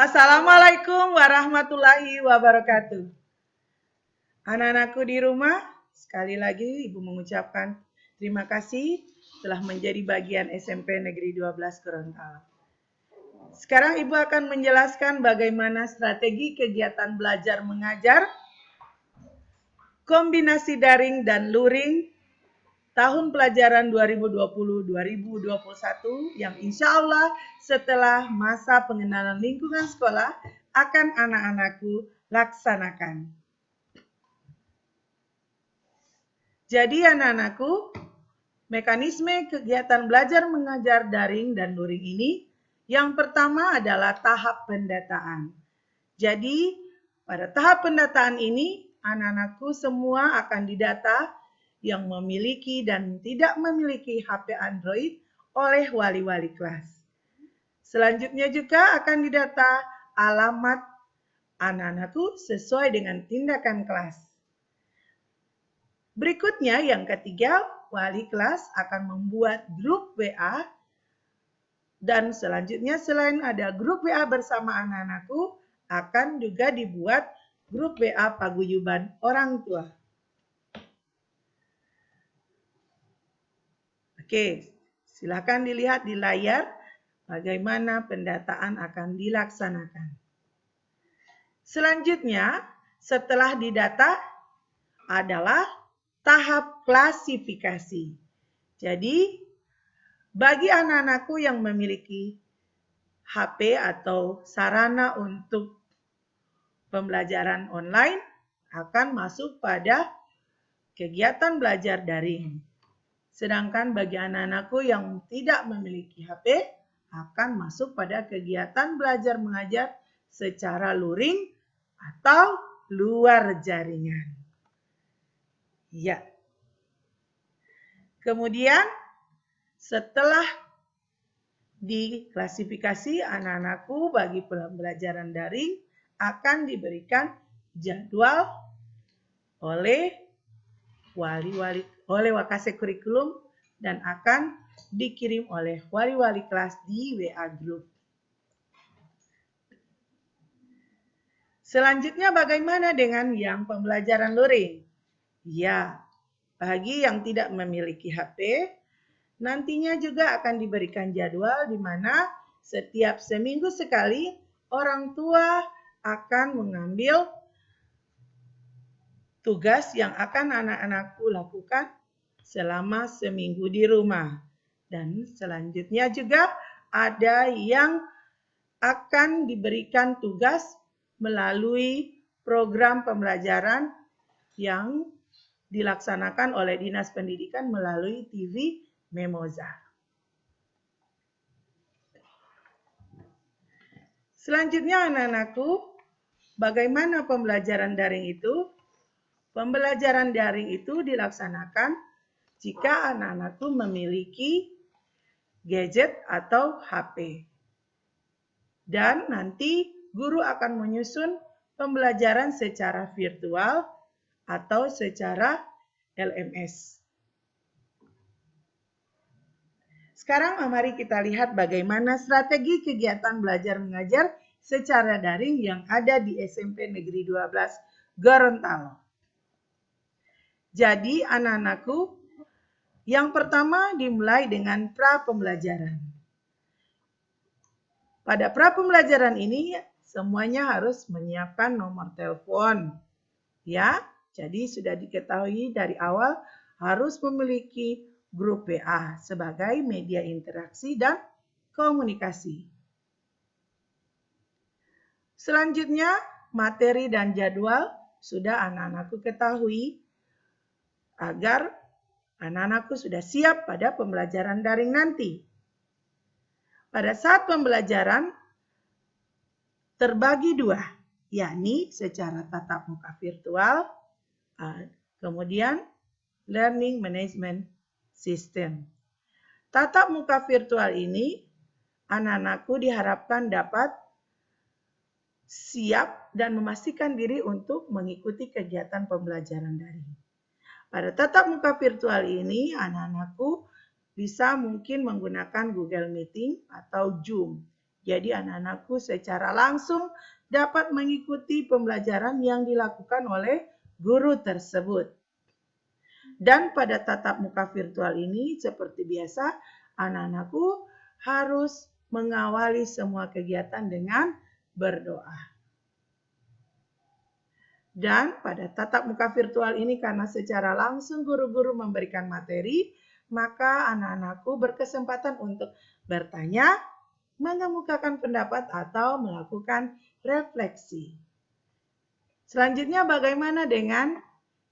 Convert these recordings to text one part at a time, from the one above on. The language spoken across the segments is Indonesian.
Assalamualaikum warahmatullahi wabarakatuh. Anak-anakku di rumah, sekali lagi Ibu mengucapkan terima kasih telah menjadi bagian SMP Negeri 12 Gorontalo. Sekarang Ibu akan menjelaskan bagaimana strategi kegiatan belajar mengajar, kombinasi daring dan luring tahun pelajaran 2020-2021 yang insya Allah setelah masa pengenalan lingkungan sekolah akan anak-anakku laksanakan. Jadi anak-anakku, mekanisme kegiatan belajar mengajar daring dan luring ini yang pertama adalah tahap pendataan. Jadi pada tahap pendataan ini anak-anakku semua akan didata yang memiliki dan tidak memiliki HP Android oleh wali-wali kelas. Selanjutnya juga akan didata alamat anak-anakku sesuai dengan tindakan kelas. Berikutnya yang ketiga, wali kelas akan membuat grup WA dan selanjutnya selain ada grup WA bersama anak-anakku, akan juga dibuat grup WA paguyuban orang tua. Oke, silakan dilihat di layar bagaimana pendataan akan dilaksanakan. Selanjutnya, setelah didata adalah tahap klasifikasi. Jadi, bagi anak-anakku yang memiliki HP atau sarana untuk pembelajaran online akan masuk pada kegiatan belajar daring. Sedangkan bagi anak-anakku yang tidak memiliki HP akan masuk pada kegiatan belajar mengajar secara luring atau luar jaringan. Ya. Kemudian setelah diklasifikasi anak-anakku bagi pembelajaran daring akan diberikan jadwal oleh Wakase Kurikulum dan akan dikirim oleh wali-wali kelas di WA Group. Selanjutnya bagaimana dengan yang pembelajaran luring? Ya, bagi yang tidak memiliki HP, nantinya juga akan diberikan jadwal di mana setiap seminggu sekali orang tua akan mengambil tugas yang akan anak-anakku lakukan selama seminggu di rumah. Dan selanjutnya juga ada yang akan diberikan tugas melalui program pembelajaran yang dilaksanakan oleh Dinas Pendidikan melalui TV Memoza. Selanjutnya anak-anakku, bagaimana pembelajaran daring itu? Pembelajaran daring itu dilaksanakan jika anak-anakku memiliki gadget atau HP. Dan nanti guru akan menyusun pembelajaran secara virtual atau secara LMS. Sekarang mari kita lihat bagaimana strategi kegiatan belajar mengajar secara daring yang ada di SMP Negeri 12 Gorontalo. Jadi anak-anakku, yang pertama dimulai dengan pra-pembelajaran. Pada pra-pembelajaran ini semuanya harus menyiapkan nomor telepon. Ya, jadi sudah diketahui dari awal harus memiliki grup WA sebagai media interaksi dan komunikasi. Selanjutnya, materi dan jadwal sudah anak-anakku ketahui agar anak-anakku sudah siap pada pembelajaran daring nanti. Pada saat pembelajaran terbagi dua, yakni secara tatap muka virtual, kemudian learning management system. Tatap muka virtual ini anak-anakku diharapkan dapat siap dan memastikan diri untuk mengikuti kegiatan pembelajaran daring. Pada tatap muka virtual ini, anak-anakku bisa mungkin menggunakan Google Meeting atau Zoom Jadi anak-anakku secara langsung dapat mengikuti pembelajaran yang dilakukan oleh guru tersebut. Dan pada tatap muka virtual ini seperti biasa, anak-anakku harus mengawali semua kegiatan dengan berdoa. Dan pada tatap muka virtual ini karena secara langsung guru-guru memberikan materi, maka anak-anakku berkesempatan untuk bertanya, mengemukakan pendapat atau melakukan refleksi. Selanjutnya bagaimana dengan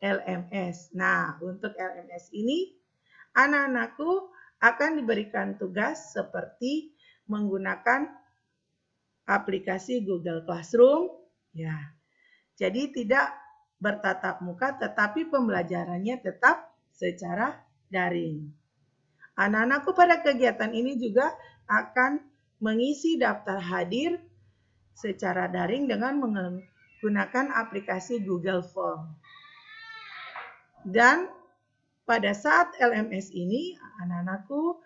LMS? Nah, untuk LMS ini anak-anakku akan diberikan tugas seperti menggunakan aplikasi Google Classroom, ya. Jadi tidak bertatap muka tetapi pembelajarannya tetap secara daring. Anak-anakku pada kegiatan ini juga akan mengisi daftar hadir secara daring dengan menggunakan aplikasi Google Form. Dan pada saat LMS ini, anak-anakku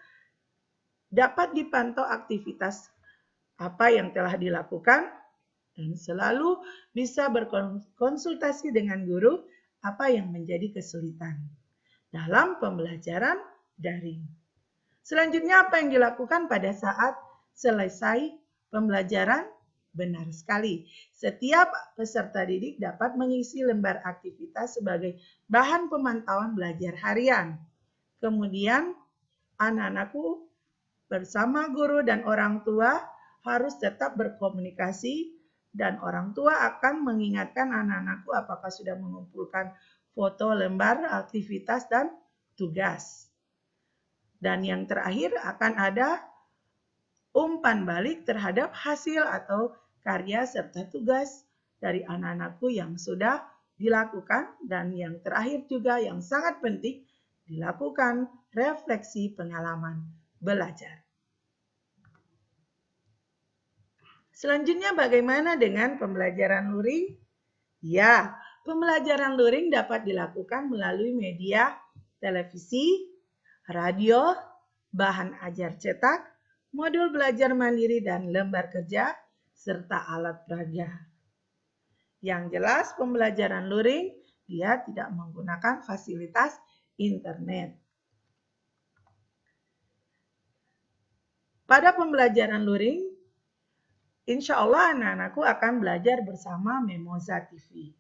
dapat dipantau aktivitas apa yang telah dilakukan dan selalu bisa berkonsultasi dengan guru apa yang menjadi kesulitan dalam pembelajaran daring. Selanjutnya apa yang dilakukan pada saat selesai pembelajaran? Benar sekali. Setiap peserta didik dapat mengisi lembar aktivitas sebagai bahan pemantauan belajar harian. Kemudian anak-anakku bersama guru dan orang tua harus tetap berkomunikasi dan orang tua akan mengingatkan anak-anakku apakah sudah mengumpulkan foto lembar aktivitas dan tugas. Dan yang terakhir akan ada umpan balik terhadap hasil atau karya serta tugas dari anak-anakku yang sudah dilakukan. Dan yang terakhir juga yang sangat penting, dilakukan refleksi pengalaman belajar. Selanjutnya bagaimana dengan pembelajaran luring? Ya, pembelajaran luring dapat dilakukan melalui media televisi, radio, bahan ajar cetak, modul belajar mandiri dan lembar kerja, serta alat peraga. Yang jelas pembelajaran luring dia tidak menggunakan fasilitas internet. Pada pembelajaran luring, insya Allah anak-anakku akan belajar bersama Memoza TV.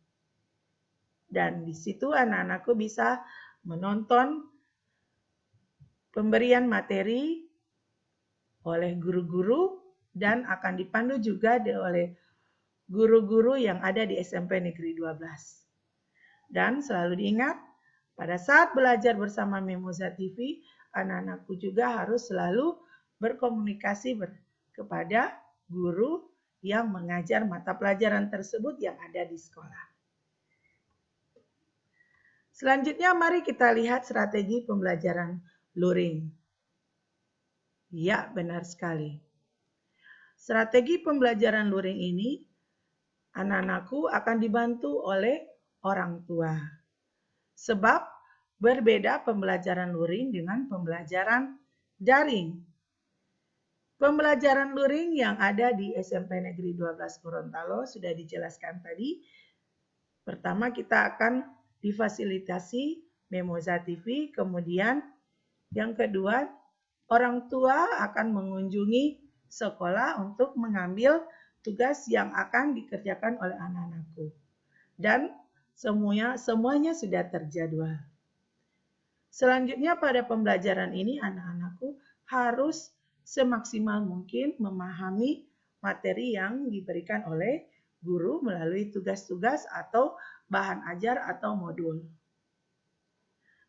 Dan di situ anak-anakku bisa menonton pemberian materi oleh guru-guru dan akan dipandu juga oleh guru-guru yang ada di SMP Negeri 12. Dan selalu diingat, pada saat belajar bersama Memoza TV, anak-anakku juga harus selalu berkomunikasi kepada guru yang mengajar mata pelajaran tersebut yang ada di sekolah. Selanjutnya mari kita lihat strategi pembelajaran luring. Ya, benar sekali. Strategi pembelajaran luring ini anak-anakku akan dibantu oleh orang tua. Sebab berbeda pembelajaran luring dengan pembelajaran daring. Pembelajaran luring yang ada di SMP Negeri 12 Gorontalo sudah dijelaskan tadi. Pertama kita akan difasilitasi Memoza TV, kemudian yang kedua orang tua akan mengunjungi sekolah untuk mengambil tugas yang akan dikerjakan oleh anak-anakku. Dan semuanya sudah terjadwal. Selanjutnya pada pembelajaran ini anak-anakku harus semaksimal mungkin memahami materi yang diberikan oleh guru melalui tugas-tugas atau bahan ajar atau modul.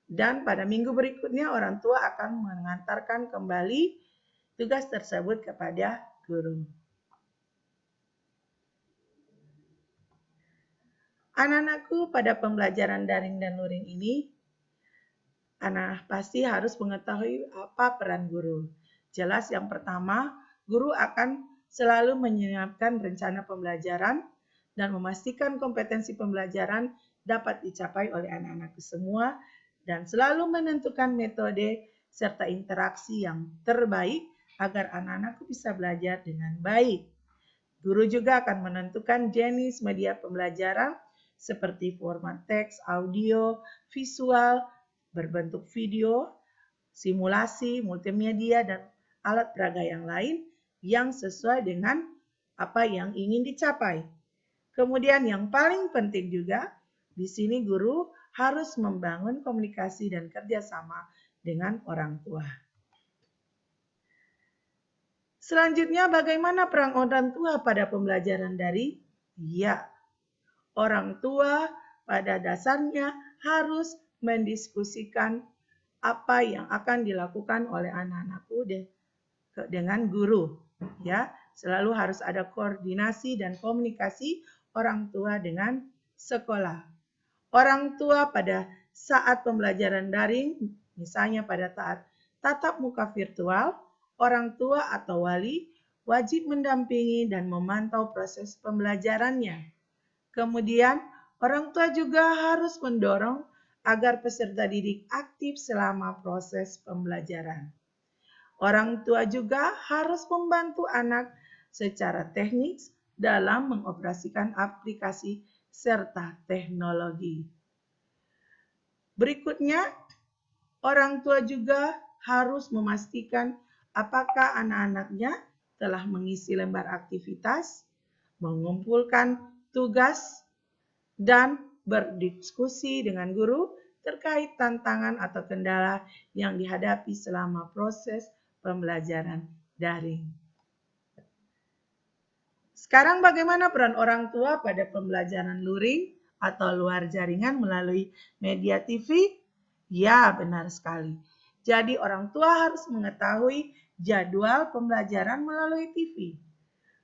Dan pada minggu berikutnya orang tua akan mengantarkan kembali tugas tersebut kepada guru. Anak-anakku pada pembelajaran daring dan luring ini, anak pasti harus mengetahui apa peran guru. Jelas yang pertama, guru akan selalu menyiapkan rencana pembelajaran dan memastikan kompetensi pembelajaran dapat dicapai oleh anak-anak semua dan selalu menentukan metode serta interaksi yang terbaik agar anak-anakku bisa belajar dengan baik. Guru juga akan menentukan jenis media pembelajaran seperti format teks, audio, visual, berbentuk video, simulasi, multimedia, dan alat peraga yang lain yang sesuai dengan apa yang ingin dicapai. Kemudian yang paling penting juga, di sini guru harus membangun komunikasi dan kerjasama dengan orang tua. Selanjutnya, bagaimana peran orang tua pada pembelajaran daring? Ya, orang tua pada dasarnya harus mendiskusikan apa yang akan dilakukan oleh anak-anakku dengan guru. Ya, selalu harus ada koordinasi dan komunikasi orang tua dengan sekolah. Orang tua pada saat pembelajaran daring, misalnya pada saat tatap muka virtual, orang tua atau wali wajib mendampingi dan memantau proses pembelajarannya. Kemudian, orang tua juga harus mendorong agar peserta didik aktif selama proses pembelajaran. Orang tua juga harus membantu anak secara teknis dalam mengoperasikan aplikasi serta teknologi. Berikutnya, orang tua juga harus memastikan apakah anak-anaknya telah mengisi lembar aktivitas, mengumpulkan tugas, dan berdiskusi dengan guru terkait tantangan atau kendala yang dihadapi selama proses pembelajaran daring. Sekarang bagaimana peran orang tua pada pembelajaran luring atau luar jaringan melalui media TV? Ya, benar sekali. Jadi orang tua harus mengetahui jadwal pembelajaran melalui TV.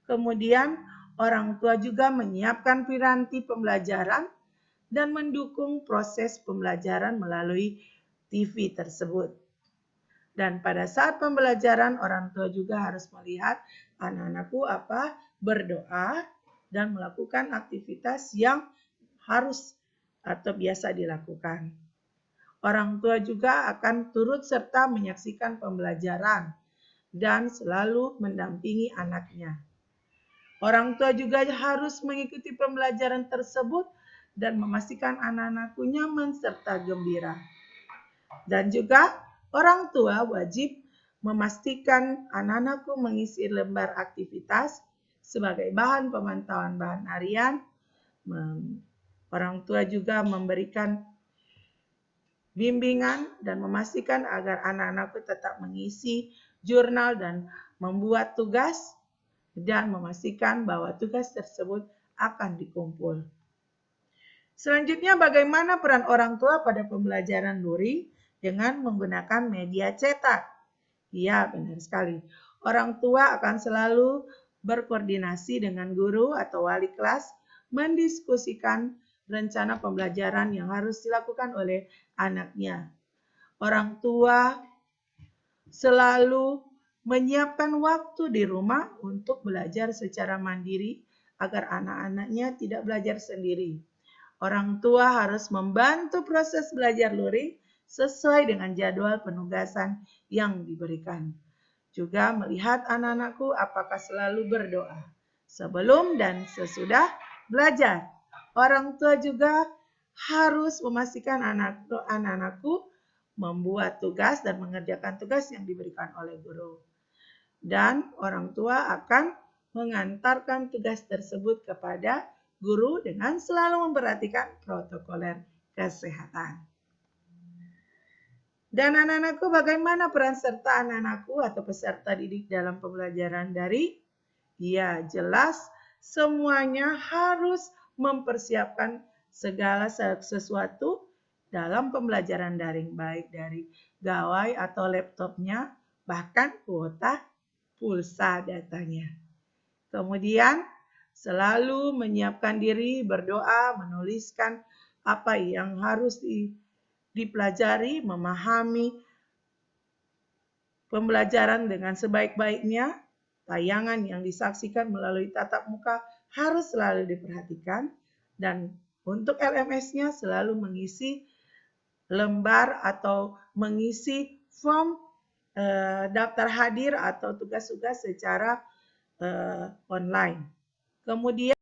Kemudian orang tua juga menyiapkan piranti pembelajaran dan mendukung proses pembelajaran melalui TV tersebut. Dan pada saat pembelajaran, orang tua juga harus melihat anak-anakku berdoa dan melakukan aktivitas yang harus atau biasa dilakukan. Orang tua juga akan turut serta menyaksikan pembelajaran dan selalu mendampingi anaknya. Orang tua juga harus mengikuti pembelajaran tersebut dan memastikan anak-anakku nyaman serta gembira. Dan juga orang tua wajib memastikan anak-anakku mengisi lembar aktivitas sebagai bahan pemantauan bahan harian. Orang tua juga memberikan bimbingan dan memastikan agar anak-anakku tetap mengisi jurnal dan membuat tugas dan memastikan bahwa tugas tersebut akan dikumpul. Selanjutnya, bagaimana peran orang tua pada pembelajaran luring dengan menggunakan media cetak? Ya, benar sekali. Orang tua akan selalu berkoordinasi dengan guru atau wali kelas mendiskusikan rencana pembelajaran yang harus dilakukan oleh anaknya. Orang tua selalu menyiapkan waktu di rumah untuk belajar secara mandiri agar anak-anaknya tidak belajar sendiri. Orang tua harus membantu proses belajar luring sesuai dengan jadwal penugasan yang diberikan. Juga melihat anak-anakku apakah selalu berdoa sebelum dan sesudah belajar. Orang tua juga harus memastikan anak-anakku membuat tugas dan mengerjakan tugas yang diberikan oleh guru. Dan orang tua akan mengantarkan tugas tersebut kepada guru dengan selalu memperhatikan protokol kesehatan. Dan anak-anakku, bagaimana peran serta anak-anakku atau peserta didik dalam pembelajaran daring? Ya, jelas semuanya harus mempersiapkan segala sesuatu dalam pembelajaran daring, baik dari gawai atau laptopnya, bahkan kuota pulsa datanya. Kemudian selalu menyiapkan diri, berdoa, menuliskan apa yang harus dipelajari, memahami pembelajaran dengan sebaik-baiknya. Tayangan yang disaksikan melalui tatap muka harus selalu diperhatikan, dan untuk LMS-nya selalu mengisi lembar atau mengisi form daftar hadir atau tugas-tugas secara online. Kemudian